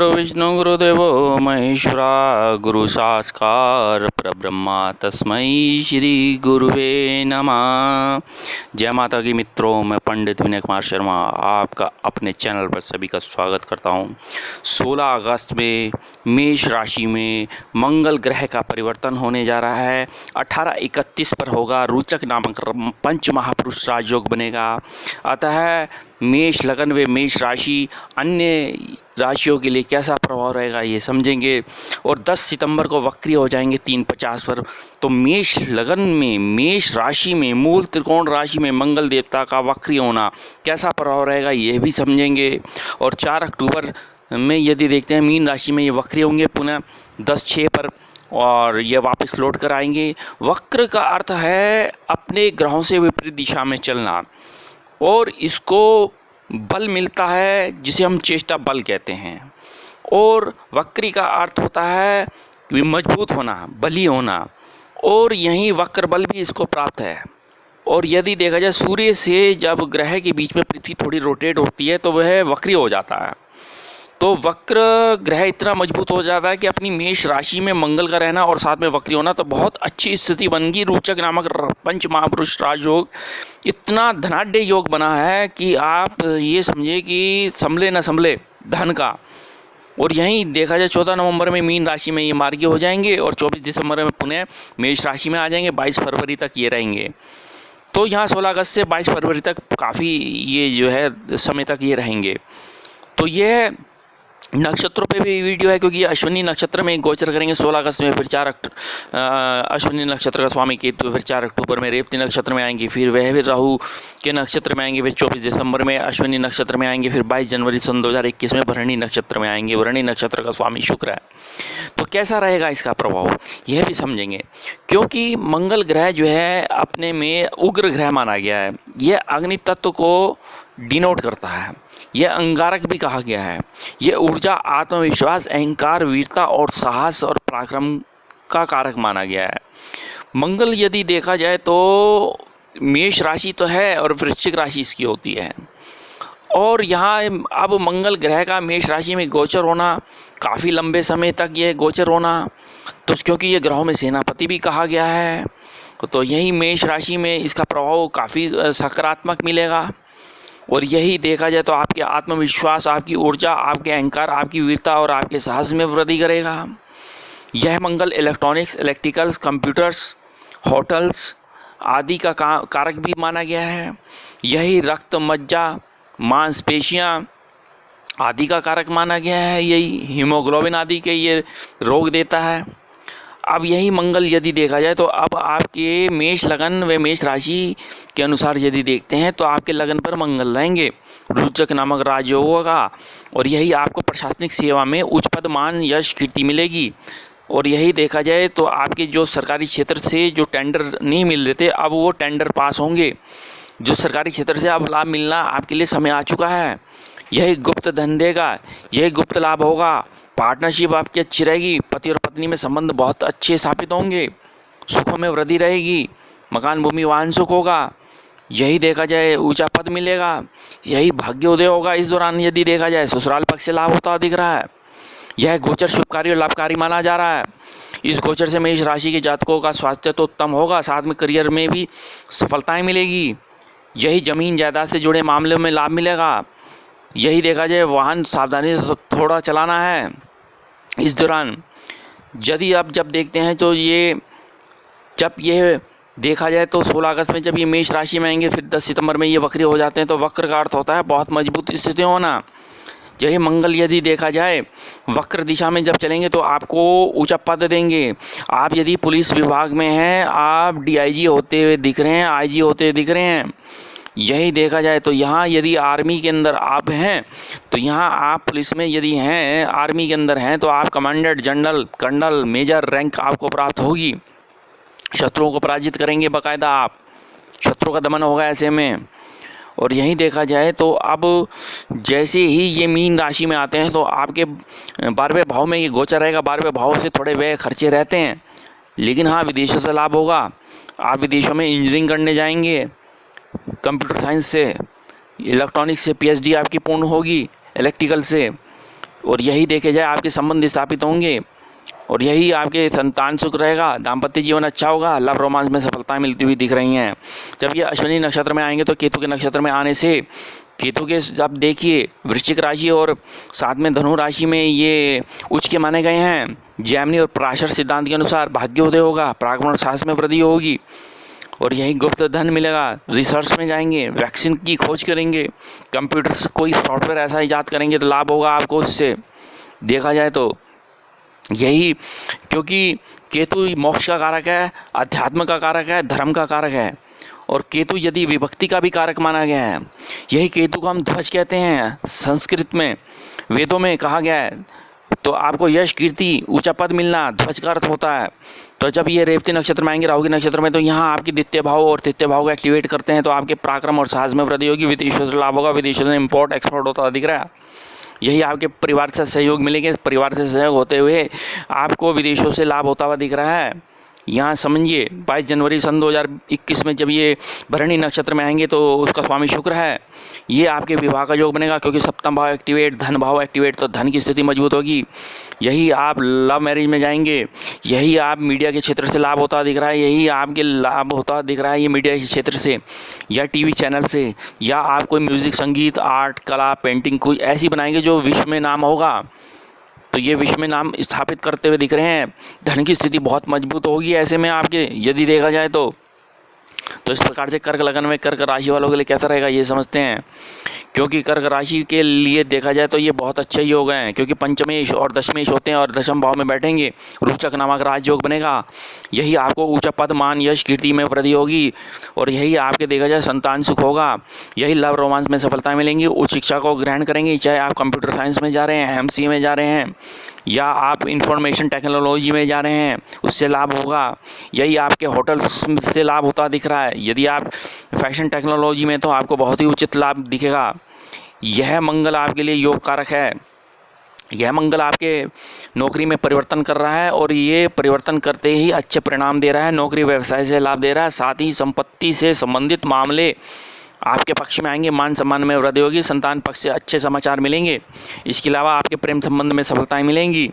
गुरु विष्णु गुरुदेवो महेश्वरा गुरु साक्षात् परब्रह्मा तस्मै श्री गुरुवे नमः। जय माता की मित्रों, मैं पंडित विनय कुमार शर्मा आपका अपने चैनल पर सभी का स्वागत करता हूं। 16 अगस्त में मेष राशि में मंगल ग्रह का परिवर्तन होने जा रहा है। 18:31 पर होगा। रोचक नामक पंच महापुरुष राजयोग बनेगा। अतः मेष लगन व मेष राशि अन्य राशियों के लिए कैसा प्रभाव रहेगा ये समझेंगे। और 10 सितंबर को वक्री हो जाएंगे 3:50 पर। तो मेष लगन में, मेष राशि में, मूल त्रिकोण राशि में मंगल देवता का वक्री होना कैसा प्रभाव रहेगा ये भी समझेंगे। और 4 अक्टूबर में यदि देखते हैं मीन राशि में ये वक्री होंगे पुनः 10/6 पर, और ये वापस लौट कर आएंगे। वक्र का अर्थ है अपने ग्रहों से विपरीत दिशा में चलना, और इसको बल मिलता है जिसे हम चेष्टा बल कहते हैं। और वक्री का अर्थ होता है मजबूत होना, बली होना, और यही वक्र बल भी इसको प्राप्त है। और यदि देखा जाए सूर्य से जब ग्रह के बीच में पृथ्वी थोड़ी रोटेट होती है तो वह वक्री हो जाता है। तो वक्र ग्रह इतना मजबूत हो जाता है कि अपनी मेष राशि में मंगल का रहना और साथ में वक्री होना तो बहुत अच्छी स्थिति बन गई। रोचक नामक पंच महापुरुष राजयोग इतना धनाढ्य योग बना है कि आप ये समझिए कि संभले न संभले धन का। और यहीं देखा जाए 14 नवंबर में मीन राशि में ये मार्गी हो जाएंगे और 24 दिसंबर में पुनः मेष राशि में आ जाएंगे। 22 फरवरी तक ये रहेंगे। तो यहाँ 16 अगस्त से 22 फरवरी तक काफ़ी ये जो है समय तक ये रहेंगे। तो ये नक्षत्रों पे भी वीडियो है, क्योंकि अश्विनी नक्षत्र में गोचर करेंगे 16 अगस्त में, फिर अश्विनी नक्षत्र का स्वामी केतु, फिर 4 अक्टूबर में रेवती नक्षत्र में आएंगे, फिर वह भी राहु के नक्षत्र में आएंगे, फिर 24 दिसंबर में अश्विनी नक्षत्र में आएंगे, फिर 22 जनवरी सन 2021 में भरणी नक्षत्र में आएंगे। भरणी नक्षत्र का स्वामी शुक्र है। तो कैसा रहेगा इसका प्रभाव यह भी समझेंगे, क्योंकि मंगल ग्रह जो है अपने में उग्र ग्रह माना गया है। यह अग्नि तत्व को डिनोट करता है। यह अंगारक भी कहा गया है। यह ऊर्जा, आत्मविश्वास, अहंकार, वीरता और साहस और पराक्रम का कारक माना गया है। मंगल यदि देखा जाए तो मेष राशि तो है और वृश्चिक राशि इसकी होती है। और यहाँ अब मंगल ग्रह का मेष राशि में गोचर होना, काफ़ी लंबे समय तक ये गोचर होना, तो क्योंकि ये ग्रहों में सेनापति भी कहा गया है, तो यही मेष राशि में इसका प्रभाव काफ़ी सकारात्मक मिलेगा। और यही देखा जाए तो आपके आत्मविश्वास, आपकी ऊर्जा, आपके अहंकार, आपकी वीरता और आपके साहस में वृद्धि करेगा। यह मंगल इलेक्ट्रॉनिक्स, इलेक्ट्रिकल्स, कंप्यूटर्स, होटल्स आदि का कारक भी माना गया है। यही रक्त, मज्जा, मांसपेशियाँ आदि का कारक माना गया है। यही हीमोग्लोबिन आदि के ये रोग देता है। अब यही मंगल यदि देखा जाए तो अब आपके मेष लगन व मेष राशि के अनुसार यदि देखते हैं तो आपके लगन पर मंगल रहेंगे रोचक नामक राजयोग का। और यही आपको प्रशासनिक सेवा में उच्च पद, मान, यश, कीर्ति मिलेगी। और यही देखा जाए तो आपके जो सरकारी क्षेत्र से जो टेंडर नहीं मिल रहे थे अब वो टेंडर पास होंगे। जो सरकारी क्षेत्र से अब लाभ मिलना आपके लिए समय आ चुका है। यही गुप्त धन देगा, यही गुप्त लाभ होगा। पार्टनरशिप आपकी अच्छी रहेगी। पति और पत्नी में संबंध बहुत अच्छे स्थापित होंगे। सुखों में वृद्धि रहेगी। मकान, भूमि, वाहन सुख होगा। यही देखा जाए ऊंचा पद मिलेगा। यही भाग्योदय होगा। इस दौरान यदि देखा जाए ससुराल पक्ष से लाभ होता दिख रहा है। यह गोचर शुभकारी और लाभकारी माना जा रहा है। इस गोचर से मेष राशि के जातकों का स्वास्थ्य तो उत्तम होगा, साथ में करियर में भी सफलताएँ मिलेगी। यही जमीन जायदाद से जुड़े मामलों में लाभ मिलेगा। यही देखा जाए वाहन सावधानी से थोड़ा चलाना है इस दौरान। यदि आप जब देखते हैं तो जब ये देखा जाए तो 16 अगस्त में जब ये मेष राशि में आएंगे, फिर 10 सितंबर में ये वक्री हो जाते हैं। तो वक्र का अर्थ होता है बहुत मजबूत स्थिति होना। यही मंगल यदि देखा जाए वक्र दिशा में जब चलेंगे तो आपको ऊंचा पद देंगे। आप यदि पुलिस विभाग में हैं, आप DIG होते हुए दिख रहे हैं, IG होते हुए दिख रहे हैं। यही देखा जाए तो यहाँ यदि आर्मी के अंदर आप हैं तो यहाँ आप पुलिस में यदि हैं, आर्मी के अंदर हैं तो आप commandant, general, colonel, major rank आपको प्राप्त होगी। शत्रुओं को पराजित करेंगे बाकायदा आप। शत्रु का दमन होगा ऐसे में। और यहीं देखा जाए तो अब जैसे ही ये मीन राशि में आते हैं तो आपके 12वें भाव में ये गोचर रहेगा। 12वें भाव से थोड़े व्यय खर्चे रहते हैं, लेकिन हाँ विदेशों से लाभ होगा। आप विदेशों में इंजीनियरिंग करने जाएंगे, कंप्यूटर साइंस से, इलेक्ट्रॉनिक्स से PhD आपकी पूर्ण होगी, इलेक्ट्रिकल से। और यही देखे जाए आपके संबंध स्थापित होंगे और यही आपके संतान सुख रहेगा, दाम्पत्य जीवन अच्छा होगा, लव रोमांस में सफलताएं मिलती हुई दिख रही हैं। जब ये अश्विनी नक्षत्र में आएंगे तो केतु के नक्षत्र में आने से केतु के जब देखिए वृश्चिक राशि और साथ में धनु राशि में ये उच्च के माने गए हैं। जैमिनी और पराशर सिद्धांत के अनुसार भाग्योदय होगा, पराक्रमण साहस में वृद्धि होगी और यही गुप्त धन मिलेगा। रिसर्च में जाएंगे, वैक्सीन की खोज करेंगे, कंप्यूटर से कोई सॉफ्टवेयर ऐसा ईजाद करेंगे तो लाभ होगा आपको उससे। देखा जाए तो यही, क्योंकि केतु मोक्ष का कारक है, अध्यात्म का कारक है, धर्म का कारक है और केतु यदि विभक्ति का भी कारक माना गया है। यही केतु को हम ध्वज कहते हैं, संस्कृत में वेदों में कहा गया है। तो आपको यश कीर्ति ऊंचा पद मिलना ध्वज का अर्थ होता है। तो जब ये रेवती नक्षत्र में आएंगे राहु के नक्षत्र में, तो यहाँ आपकी द्वितीय भाव और तृतीय भाव को एक्टिवेट करते हैं तो आपके पराक्रम और साहस में वृद्धि होगी, विदेशों से लाभ होगा, विदेशों से इम्पोर्ट एक्सपोर्ट होता दिख रहा है। यही आपके परिवार से सहयोग मिलेंगे, परिवार से सहयोग होते हुए आपको विदेशों से लाभ होता हुआ दिख रहा है। यहाँ समझिए 22 जनवरी सन 2021 में जब ये भरणी नक्षत्र में आएंगे तो उसका स्वामी शुक्र है, ये आपके विवाह का योग बनेगा क्योंकि सप्तम भाव एक्टिवेट, धन भाव एक्टिवेट, तो धन की स्थिति मजबूत होगी। यही आप लव मैरिज में जाएंगे, यही आप मीडिया के क्षेत्र से लाभ होता दिख रहा है, यही आपके लाभ होता दिख रहा है ये मीडिया के क्षेत्र से या टीवी चैनल से, या आप कोई म्यूज़िक, संगीत, आर्ट, कला, पेंटिंग कोई ऐसी बनाएंगे जो विश्व में नाम होगा। तो ये विश्व में नाम स्थापित करते हुए दिख रहे हैं। धन की स्थिति बहुत मजबूत होगी ऐसे में आपके, यदि देखा जाए तो इस प्रकार से कर्क लगन में कर्क राशि वालों के लिए कैसा रहेगा ये समझते हैं। क्योंकि कर्क राशि के लिए देखा जाए तो ये बहुत अच्छे योग हैं, क्योंकि पंचमेश और दशमेश होते हैं और दशम भाव में बैठेंगे, रोचक नामक राजयोग बनेगा। यही आपको ऊंचा पद, मान, यश, कीर्ति में वृद्धि होगी और यही आपके देखा जाए संतान सुख होगा। यही लव रोमांस में सफलता मिलेंगी, उच्च शिक्षा को ग्रहण करेंगे, चाहे आप कंप्यूटर साइंस में जा रहे हैं, MCA में जा रहे हैं या आप इंफॉर्मेशन टेक्नोलॉजी में जा रहे हैं, उससे लाभ होगा। यही आपके होटल्स से लाभ होता दिख रहा है। यदि आप फैशन टेक्नोलॉजी में तो आपको बहुत ही उचित लाभ दिखेगा। यह मंगल आपके लिए योग कारक है। यह मंगल आपके नौकरी में परिवर्तन कर रहा है और ये परिवर्तन करते ही अच्छे परिणाम दे रहा है, नौकरी व्यवसाय से लाभ दे रहा है। साथ ही संपत्ति से संबंधित मामले आपके पक्ष में आएंगे, मान सम्मान में वृद्धि होगी, संतान पक्ष से अच्छे समाचार मिलेंगे। इसके अलावा आपके प्रेम संबंध में सफलताएं मिलेंगी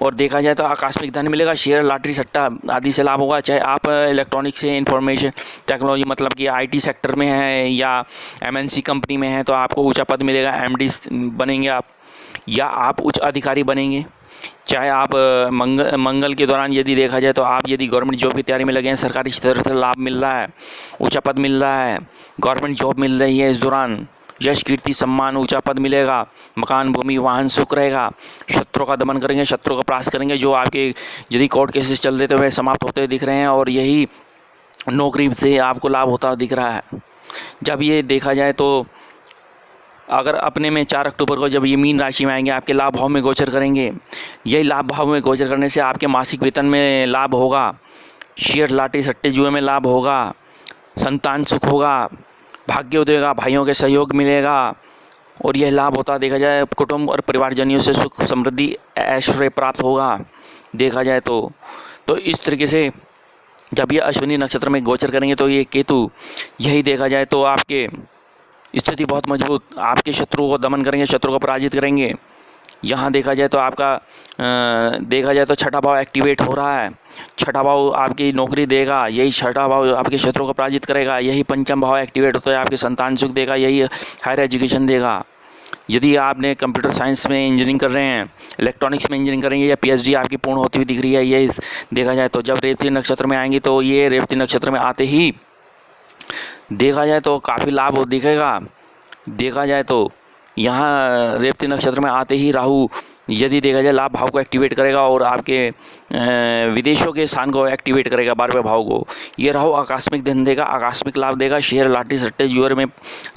और देखा जाए तो आकस्मिक धन मिलेगा, शेयर, लॉटरी, सट्टा आदि से लाभ होगा। चाहे आप इलेक्ट्रॉनिक से इंफॉर्मेशन टेक्नोलॉजी मतलब कि IT सेक्टर में है या MNC कंपनी में है तो आपको ऊंचा पद मिलेगा, MD बनेंगे आप या आप उच्च अधिकारी बनेंगे। चाहे आप मंगल के दौरान यदि देखा जाए तो आप यदि गवर्नमेंट जॉब की तैयारी में लगे हैं, सरकारी स्तर से लाभ मिल रहा है, ऊंचा पद मिल रहा है, गवर्नमेंट जॉब मिल रही है, इस दौरान यश, कीर्ति, सम्मान, ऊंचा पद मिलेगा, मकान, भूमि, वाहन सुख रहेगा। शत्रु का दमन करेंगे, शत्रु का परास्त करेंगे। जो आपके यदि कोर्ट केसेस चल रहे थे वह समाप्त होते दिख रहे हैं और यही नौकरी से आपको लाभ होता दिख रहा है। जब ये देखा जाए तो अगर अपने में 4 अक्टूबर को जब ये मीन राशि में आएंगे, आपके लाभ भाव में गोचर करेंगे। यही लाभ भाव में गोचर करने से आपके मासिक वेतन में लाभ होगा, शेयर, लॉटरी, सट्टे, जुए में लाभ होगा, संतान सुख होगा, भाग्योदय होगा, भाइयों के सहयोग मिलेगा और यह लाभ होता देखा जाए कुटुंब और परिवारजनियों से सुख, समृद्धि, ऐश्वर्य प्राप्त होगा। देखा जाए तो इस तरीके से जब ये अश्विनी नक्षत्र में गोचर करेंगे तो ये केतु, यही देखा जाए तो आपके स्थिति बहुत मजबूत, आपके शत्रुओं को दमन करेंगे, शत्रु को पराजित करेंगे। यहाँ देखा जाए तो आपका देखा जाए तो छठा भाव एक्टिवेट हो रहा है, छठा भाव आपकी नौकरी देगा, यही छठा भाव आपके शत्रु को पराजित करेगा। यही पंचम भाव एक्टिवेट होता है, आपके संतान सुख देगा, यही हायर एजुकेशन देगा। यदि आपने कंप्यूटर साइंस में इंजीनियरिंग कर रहे हैं, इलेक्ट्रॉनिक्स में इंजीनियरिंग कर रहे हैं या PhD आपकी पूर्ण होती हुई दिख रही है, ये देखा जाए तो जब रेवती नक्षत्र में आएंगी तो ये रेवती नक्षत्र में आते ही देखा जाए तो काफ़ी लाभ दिखेगा। देखा जाए तो यहाँ रेवती नक्षत्र में आते ही राहु यदि देखा जाए लाभ भाव को एक्टिवेट करेगा और आपके विदेशों के स्थान को एक्टिवेट करेगा, 12वें भाव को। ये राहु आकस्मिक धन देगा, आकस्मिक लाभ देगा, शेयर, लॉटरी, सट्टे, जुए में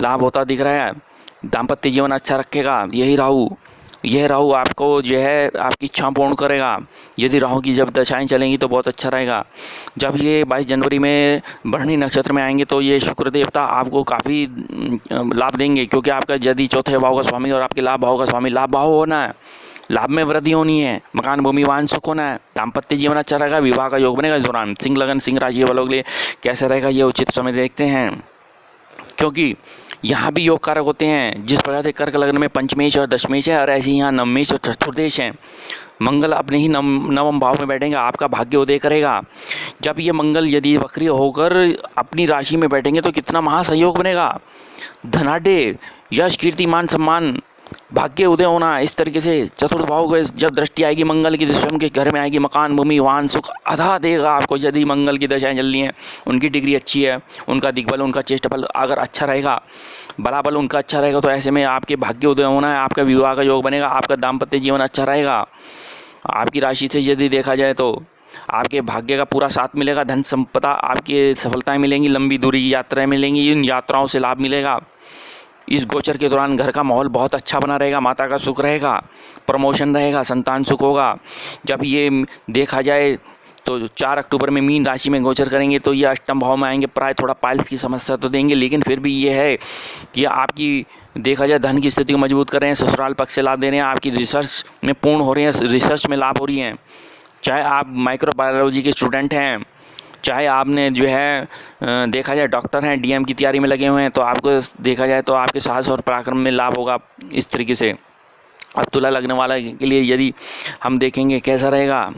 लाभ होता दिख रहा है, दाम्पत्य जीवन अच्छा रखेगा। यह राहु आपको जो है आपकी इच्छा पूर्ण करेगा। यदि राहु की जब दशाएं चलेंगी तो बहुत अच्छा रहेगा। जब ये 22 जनवरी में भरणी नक्षत्र में आएंगे तो ये शुक्र देवता आपको काफ़ी लाभ देंगे, क्योंकि आपका यदि चौथे भाव का स्वामी और आपके लाभ भाव का स्वामी, लाभ भाव होना है, लाभ में वृद्धि होनी है, मकान, भूमि, वाहन सुख होना है, दाम्पत्य जीवन अच्छा रहेगा, विवाह का योग बनेगा। इस दौरान सिंह लगन, सिंह राशि वालों के लिए कैसा रहेगा ये उचित समय देखते हैं, क्योंकि यहाँ भी योग कारक होते हैं। जिस प्रकार से कर्क लग्न में पंचमेश और दशमेश है, और ऐसे ही यहाँ नवमेश और चतुर्देश हैं। मंगल अपने ही नवम भाव में बैठेंगे, आपका भाग्य उदय करेगा। जब ये मंगल यदि वक्री होकर अपनी राशि में बैठेंगे तो कितना महासहयोग बनेगा। धनाढ्य, यश, कीर्ति, मान, सम्मान, भाग्य उदय होना। इस तरीके से चतुर्थ भाव को जब दृष्टि आएगी मंगल की, स्वयं के घर में आएगी, मकान, भूमि, वाहन, सुख अधा देगा आपको। यदि मंगल की दशाएं चल रही हैं, उनकी डिग्री अच्छी है, उनका दिग्बल, उनका चेष्टफल अगर अच्छा रहेगा, बलाबल उनका अच्छा रहेगा, तो ऐसे में आपके भाग्य उदय होना है, आपका विवाह का योग बनेगा, आपका दाम्पत्य जीवन अच्छा रहेगा। आपकी राशि से यदि देखा जाए तो आपके भाग्य का पूरा साथ मिलेगा। धन संपदा, आपकी सफलताएं मिलेंगी, लंबी दूरी की यात्राएं मिलेंगी, इन यात्राओं से लाभ मिलेगा। इस गोचर के दौरान घर का माहौल बहुत अच्छा बना रहेगा, माता का सुख रहेगा, प्रमोशन रहेगा, संतान सुख होगा। जब ये देखा जाए तो 4 अक्टूबर में मीन राशि में गोचर करेंगे तो ये अष्टम भाव में आएंगे। प्राय थोड़ा पाइल्स की समस्या तो देंगे, लेकिन फिर भी ये है कि आपकी देखा जाए धन की स्थिति को मजबूत कर रहे हैं, ससुराल पक्ष से लाभ दे रहे हैं, आपकी रिसर्च में पूर्ण हो रही है, रिसर्च में लाभ हो रही हैं। चाहे आप माइक्रोबायोलॉजी के स्टूडेंट हैं, चाहे आपने जो है देखा जाए डॉक्टर हैं, डीएम की तैयारी में लगे हुए हैं, तो आपको देखा जाए तो आपके साहस और पराक्रम में लाभ होगा। इस तरीके से अब तुला लगने वाला के लिए यदि हम देखेंगे कैसा रहेगा,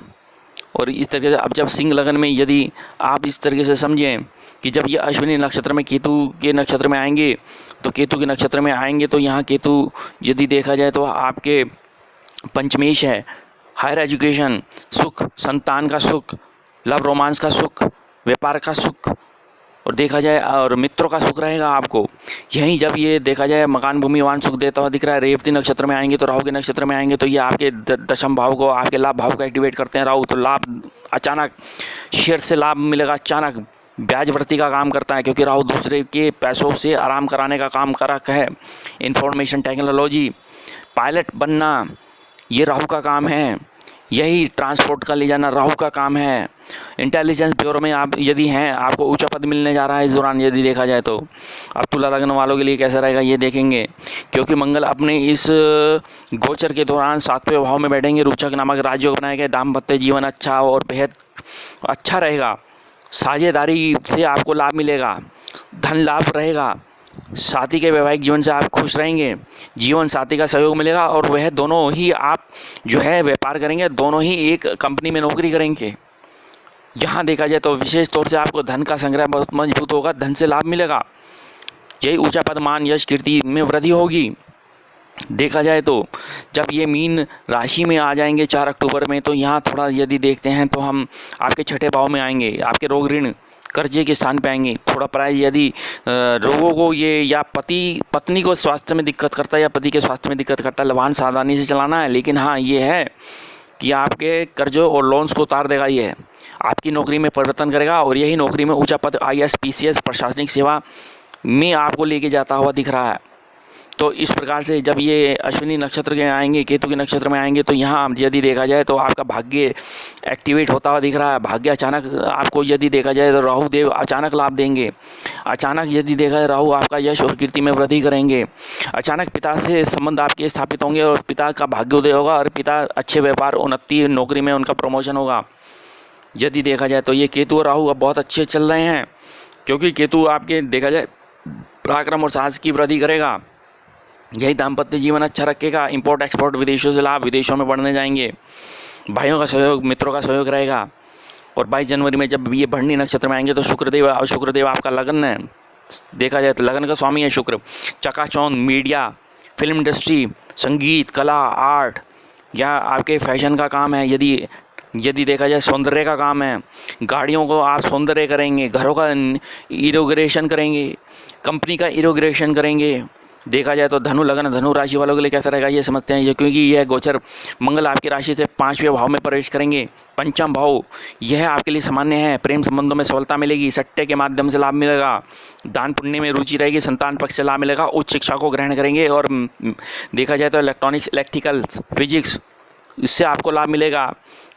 और इस तरीके से अब जब सिंह लगन में यदि आप इस तरीके से समझें कि जब ये अश्विनी नक्षत्र में केतु के नक्षत्र में आएंगे, तो केतु के नक्षत्र में आएंगे तो यहाँ केतु यदि देखा जाए तो आपके पंचमेश है, हायर एजुकेशन, सुख, संतान का सुख, लव रोमांस का सुख, व्यापार का सुख, और देखा जाए और मित्रों का सुख रहेगा आपको। यहीं जब ये देखा जाए मकान, भूमि, वाहन सुख देता हुआ दिख रहा है। रेवती नक्षत्र में आएंगे तो राहु के नक्षत्र में आएंगे तो ये आपके दशम भाव को, आपके लाभ भाव को एक्टिवेट करते हैं राहु। तो लाभ अचानक शेयर से लाभ मिलेगा, अचानक ब्याज वृद्धि का काम करता है, क्योंकि राहु दूसरे के पैसों से आराम कराने का काम करक है। इंफॉर्मेशन टेक्नोलॉजी, पायलट बनना, ये राहु का काम है। यही ट्रांसपोर्ट का ले जाना राहु का काम है। इंटेलिजेंस ब्यूरो में आप यदि हैं, आपको ऊंचा पद मिलने जा रहा है इस दौरान यदि देखा जाए तो। अब तुला लगन वालों के लिए कैसा रहेगा ये देखेंगे, क्योंकि मंगल अपने इस गोचर के दौरान 7वें भाव में बैठेंगे। रोचक नामक राजयोग बनाए गए, दाम्पत्य जीवन अच्छा और बेहद अच्छा रहेगा। साझेदारी से आपको लाभ मिलेगा, धन लाभ रहेगा, साथी के वैवाहिक जीवन से आप खुश रहेंगे, जीवन साथी का सहयोग मिलेगा, और वह दोनों ही आप जो है व्यापार करेंगे, दोनों ही एक कंपनी में नौकरी करेंगे। यहाँ देखा जाए तो विशेष तौर से आपको धन का संग्रह बहुत मजबूत होगा, धन से लाभ मिलेगा। यही ऊंचा पद, मान, यश, कीर्ति में वृद्धि होगी। देखा जाए तो जब ये मीन राशि में आ जाएंगे 4 अक्टूबर में, तो यहाँ थोड़ा यदि देखते हैं तो हम आपके छठे भाव में आएंगे, आपके रोग, ऋण, कर्जे के स्थान पे आएंगे। थोड़ा प्राय यदि रोगों को ये या पत्नी को स्वास्थ्य में दिक्कत करता है या पति के स्वास्थ्य में दिक्कत करता है, वाहन सावधानी से चलाना है। लेकिन हाँ ये है कि आपके कर्जों और लोन्स को उतार देगा, ये आपकी नौकरी में परिवर्तन करेगा, और यही नौकरी में ऊंचा पद, IAS, PCS, प्रशासनिक सेवा में आपको लेके जाता हुआ दिख रहा है। तो इस प्रकार से जब ये अश्विनी नक्षत्र के आएंगे, केतु के नक्षत्र में आएंगे, तो यहाँ यदि देखा जाए तो आपका भाग्य एक्टिवेट होता हुआ दिख रहा है। भाग्य अचानक आपको यदि देखा जाए तो राहु देव अचानक लाभ देंगे। अचानक यदि देखा जाए राहु आपका यश और कीर्ति में वृद्धि करेंगे। अचानक पिता से संबंध आपके स्थापित होंगे और पिता का भाग्योदय होगा, और पिता अच्छे व्यापार, उन्नति, नौकरी में उनका प्रमोशन होगा। यदि देखा जाए तो ये केतु और राहु अब बहुत अच्छे चल रहे हैं, क्योंकि केतु आपके देखा जाए पराक्रम और साहस की वृद्धि करेगा। यही दाम्पत्य जीवन अच्छा रखेगा। इंपोर्ट एक्सपोर्ट, विदेशों से लाभ, विदेशों में बढ़ने जाएंगे। भाइयों का सहयोग, मित्रों का सहयोग रहेगा। और 22 जनवरी में जब ये भरणी नक्षत्र में आएंगे तो शुक्रदेव आपका लगन है, देखा जाए तो लगन का स्वामी है शुक्र। चकाचौंध, मीडिया, फिल्म इंडस्ट्री, संगीत, कला, आर्ट, या आपके फैशन का काम है। यदि देखा जाए सौंदर्य का काम है, गाड़ियों को आप सौंदर्य करेंगे, घरों का इनॉग्रेशन करेंगे, कंपनी का इनॉग्रेशन करेंगे। देखा जाए तो धनु लगन, धनु राशि वालों के लिए कैसा रहेगा ये समझते हैं, क्योंकि यह गोचर मंगल आपकी राशि से 5वें भाव में प्रवेश करेंगे। पंचम भाव यह आपके लिए सामान्य है। प्रेम संबंधों में सफलता मिलेगी, सट्टे के माध्यम से लाभ मिलेगा, दान पुण्य में रुचि रहेगी, संतान पक्ष से लाभ मिलेगा, उच्च शिक्षा को ग्रहण करेंगे। और देखा जाए तो इलेक्ट्रॉनिक्स, इलेक्ट्रिकल, फिजिक्स, इससे आपको लाभ मिलेगा।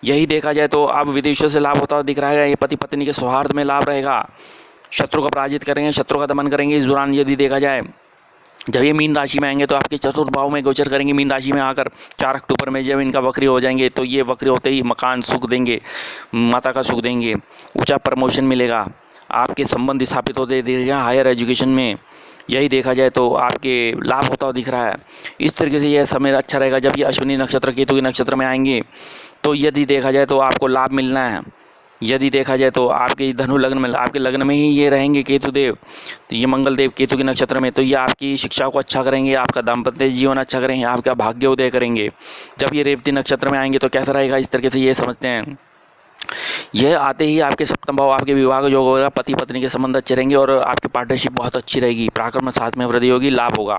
यही देखा जाए तो अब विदेशों से लाभ होता हुआ दिख रहा है। ये पति पत्नी के सौहार्द में लाभ रहेगा, शत्रु को पराजित करेंगे, शत्रु का दमन करेंगे। इस दौरान यदि देखा जाए जब ये मीन राशि में आएंगे तो आपके चतुर्थ भाव में गोचर करेंगे। मीन राशि में आकर 4 अक्टूबर में जब इनका वक्री हो जाएंगे तो ये वक्री होते ही मकान सुख देंगे, माता का सुख देंगे, ऊंचा प्रमोशन मिलेगा, आपके संबंध स्थापित होते दिख रहे हैं। हायर एजुकेशन में यही देखा जाए तो आपके लाभ होता हुआ दिख रहा है। इस तरीके से यह समय अच्छा रहेगा। जब ये अश्विनी नक्षत्र केतु के नक्षत्र में आएंगे तो यदि देखा जाए तो आपको लाभ मिलना है। यदि देखा जाए तो आपके धनु लग्न में, आपके लग्न में ही ये रहेंगे केतु देव, तो ये मंगल देव केतु के नक्षत्र में, तो ये आपकी शिक्षा को अच्छा करेंगे, आपका दाम्पत्य जीवन अच्छा करेंगे, आपका भाग्योदय करेंगे। जब ये रेवती नक्षत्र में आएंगे तो कैसा रहेगा, इस तरीके से ये समझते हैं। यह आते ही आपके सप्तम भाव, आपके विवाह का योग होगा, पति पत्नी के संबंध अच्छे रहेंगे और आपकी पार्टनरशिप बहुत अच्छी रहेगी, पराक्रम साथ में वृद्धि होगी, लाभ होगा।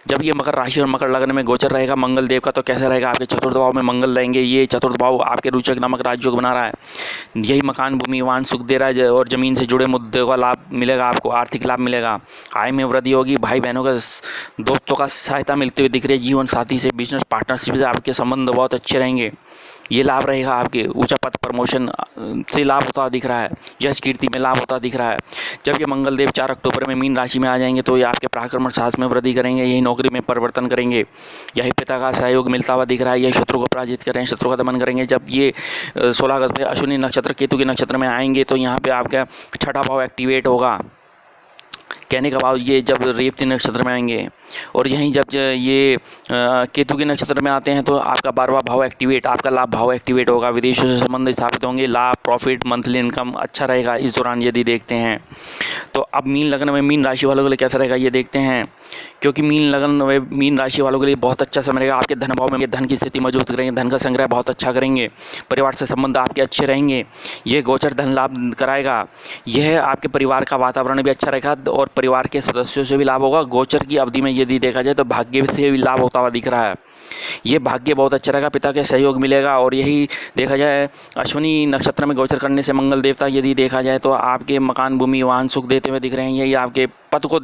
जब ये मकर राशि और मकर लग्न में गोचर रहेगा मंगल देव का, तो कैसा रहेगा, आपके चतुर्थ भाव में मंगल रहेंगे। ये चतुर्थ भाव आपके रोचक नामक राज्यों को बना रहा है। यही मकान, भूमि, वाहन सुख दे रहा है और ज़मीन से जुड़े मुद्दों का लाभ मिलेगा, आपको आर्थिक लाभ मिलेगा, आय में वृद्धि होगी, भाई बहनों का, दोस्तों का सहायता मिलते हुए दिख रही है, जीवन साथी से, बिजनेस पार्टनरशिप से आपके संबंध बहुत अच्छे रहेंगे। ये लाभ रहेगा, आपके ऊंचा पद प्रमोशन से लाभ होता दिख रहा है, यश कीर्ति में लाभ होता दिख रहा है। जब ये मंगल देव 4 अक्टूबर में मीन राशि में आ जाएंगे तो ये आपके पराक्रम साहस में वृद्धि करेंगे, यही नौकरी में परिवर्तन करेंगे, यही पिता का सहयोग मिलता हुआ दिख रहा है, यह शत्रु को पराजित करें, शत्रु का दमन करेंगे। जब ये 16 अगस्त में अश्विनी नक्षत्र केतु के नक्षत्र में आएंगे तो यहाँ पे आपका छठा भाव एक्टिवेट होगा। कहने का भाव ये जब रेवती नक्षत्र में आएंगे और यहीं जब ये केतु के नक्षत्र में आते हैं तो आपका 12वां भाव एक्टिवेट, आपका लाभ भाव एक्टिवेट होगा, विदेशों से संबंध स्थापित होंगे, लाभ, प्रॉफिट, मंथली इनकम अच्छा रहेगा इस दौरान यदि देखते हैं। तो अब मीन लग्न में मीन राशि वालों के लिए कैसा रहेगा ये देखते हैं, क्योंकि मीन लग्न में मीन राशि वालों के लिए बहुत अच्छा समय रहेगा। आपके धन भाव में धन की स्थिति मजबूत करेंगे, धन का संग्रह बहुत अच्छा करेंगे, परिवार से संबंध आपके अच्छे रहेंगे, ये गोचर धन लाभ कराएगा। यह आपके परिवार का वातावरण भी अच्छा रहेगा और परिवार के सदस्यों से भी लाभ होगा। गोचर की अवधि में यदि देखा जाए तो भाग्य से भी लाभ होता हुआ दिख रहा है, ये भाग्य बहुत अच्छा रहेगा, पिता के सहयोग मिलेगा। और यही देखा जाए अश्विनी नक्षत्र में गोचर करने से मंगल देवता यदि देखा जाए तो आपके मकान, भूमि, वाहन सुख देते हुए दिख रहे हैं, यही आपके पद को